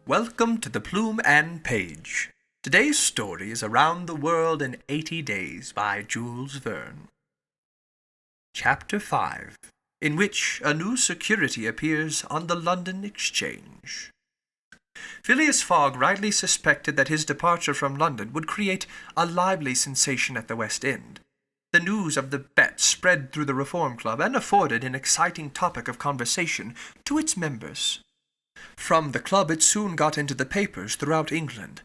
Welcome to the Plume and Page. Today's story is Around the World in 80 Days by Jules Verne. Chapter 5, in which a new security appears on the London Exchange. Phileas Fogg rightly suspected that his departure from London would create a lively sensation at the West End. The news of the bet spread through the Reform Club and afforded an exciting topic of conversation to its members. From the club it soon got into the papers throughout England.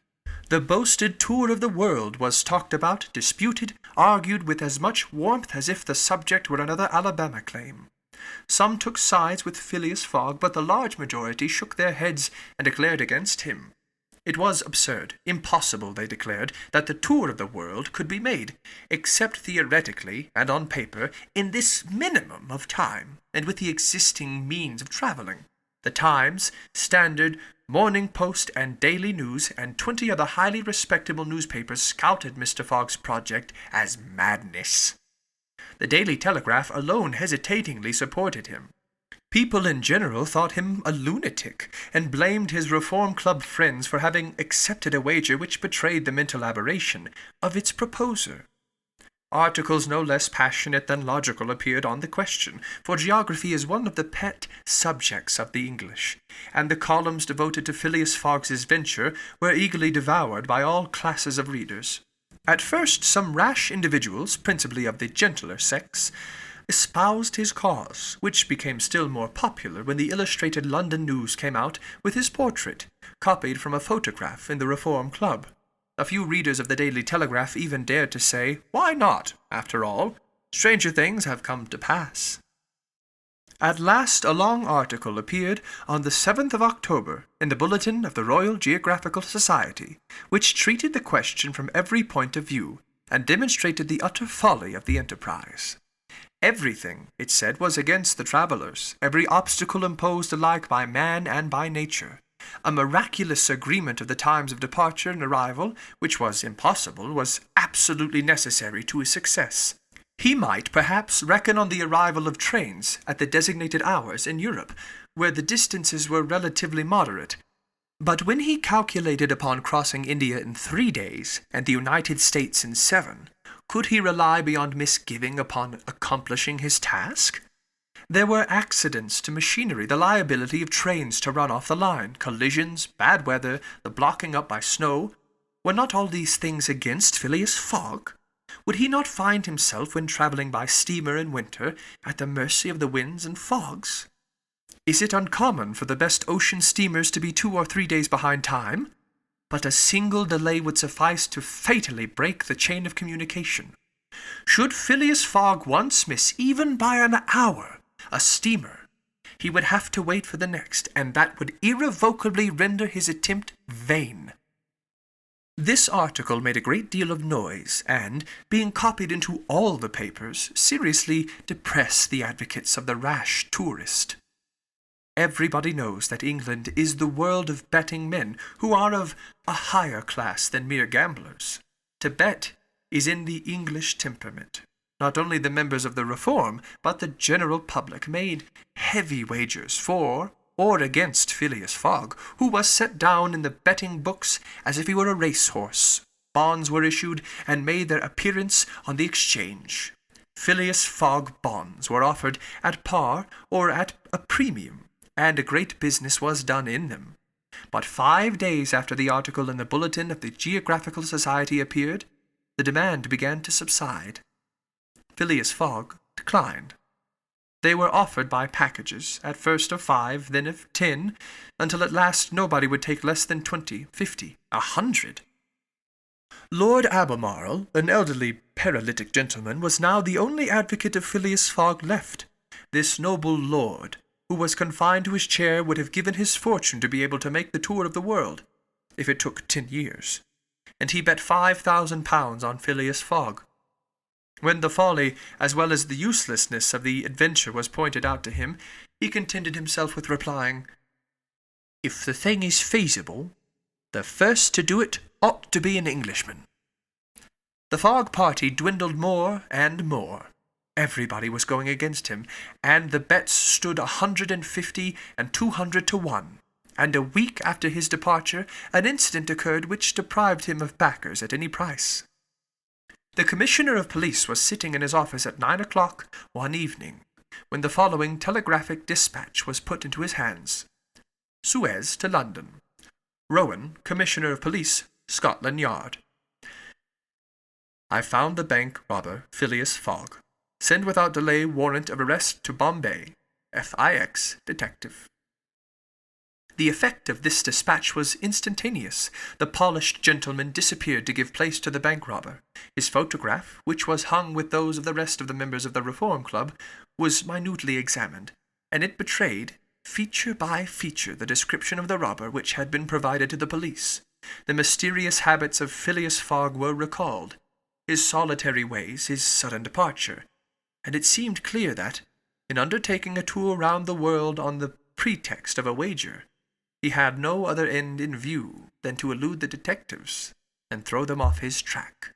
The boasted tour of the world was talked about, disputed, argued with as much warmth as if the subject were another Alabama claim. Some took sides with Phileas Fogg, but the large majority shook their heads and declared against him. It was absurd, impossible, they declared, that the tour of the world could be made, except theoretically and on paper, in this minimum of time, and with the existing means of travelling. The Times, Standard, Morning Post, and Daily News, and 20 other highly respectable newspapers scouted Mr. Fogg's project as madness. The Daily Telegraph alone hesitatingly supported him. People in general thought him a lunatic, and blamed his Reform Club friends for having accepted a wager which betrayed the mental aberration of its proposer. Articles no less passionate than logical appeared on the question, for geography is one of the pet subjects of the English, and the columns devoted to Phileas Fogg's venture were eagerly devoured by all classes of readers. At first some rash individuals, principally of the gentler sex, espoused his cause, which became still more popular when the Illustrated London News came out with his portrait, copied from a photograph in the Reform Club. A few readers of the Daily Telegraph even dared to say, "Why not? After all, stranger things have come to pass." At last a long article appeared on the 7th of October in the Bulletin of the Royal Geographical Society, which treated the question from every point of view, and demonstrated the utter folly of the enterprise. Everything, it said, was against the travellers, every obstacle imposed alike by man and by nature. A miraculous agreement of the times of departure and arrival, which was impossible, was absolutely necessary to his success. He might, perhaps, reckon on the arrival of trains at the designated hours in Europe, where the distances were relatively moderate. But when he calculated upon crossing India in 3 days, and the United States in 7, could he rely beyond misgiving upon accomplishing his task? There were accidents to machinery, the liability of trains to run off the line, collisions, bad weather, the blocking up by snow. Were not all these things against Phileas Fogg? Would he not find himself, when travelling by steamer in winter, at the mercy of the winds and fogs? Is it uncommon for the best ocean steamers to be 2 or 3 days behind time? But a single delay would suffice to fatally break the chain of communication. Should Phileas Fogg once miss, even by an hour, a steamer, he would have to wait for the next, and that would irrevocably render his attempt vain. This article made a great deal of noise, and, being copied into all the papers, seriously depressed the advocates of the rash tourist. Everybody knows that England is the world of betting men, who are of a higher class than mere gamblers. To bet is in the English temperament. Not only the members of the Reform, but the general public made heavy wagers for or against Phileas Fogg, who was set down in the betting books as if he were a racehorse. Bonds were issued and made their appearance on the exchange. Phileas Fogg bonds were offered at par or at a premium, and a great business was done in them. But 5 days after the article in the Bulletin of the Geographical Society appeared, the demand began to subside. Phileas Fogg declined. They were offered by packages, at first of 5, then of 10, until at last nobody would take less than 20, 50, 100. Lord Albemarle, an elderly paralytic gentleman, was now the only advocate of Phileas Fogg left. This noble lord, who was confined to his chair, would have given his fortune to be able to make the tour of the world, if it took 10 years. And he bet £5,000 on Phileas Fogg. When the folly as well as the uselessness of the adventure was pointed out to him, he contented himself with replying, "If the thing is feasible, the first to do it ought to be an Englishman." The Fogg party dwindled more and more. Everybody was going against him, and the bets stood 150 and 200 to 1. and a week after his departure an incident occurred which deprived him of backers at any price. The Commissioner of Police was sitting in his office at 9 o'clock one evening, when the following telegraphic dispatch was put into his hands. Suez to London. Rowan, Commissioner of Police, Scotland Yard. I found the bank robber Phileas Fogg. Send without delay warrant of arrest to Bombay. FIX Detective. The effect of this dispatch was instantaneous. The polished gentleman disappeared to give place to the bank robber. His photograph, which was hung with those of the rest of the members of the Reform Club, was minutely examined, and it betrayed, feature by feature, the description of the robber which had been provided to the police. The mysterious habits of Phileas Fogg were recalled, his solitary ways, his sudden departure, and it seemed clear that, in undertaking a tour round the world on the pretext of a wager, he had no other end in view than to elude the detectives and throw them off his track.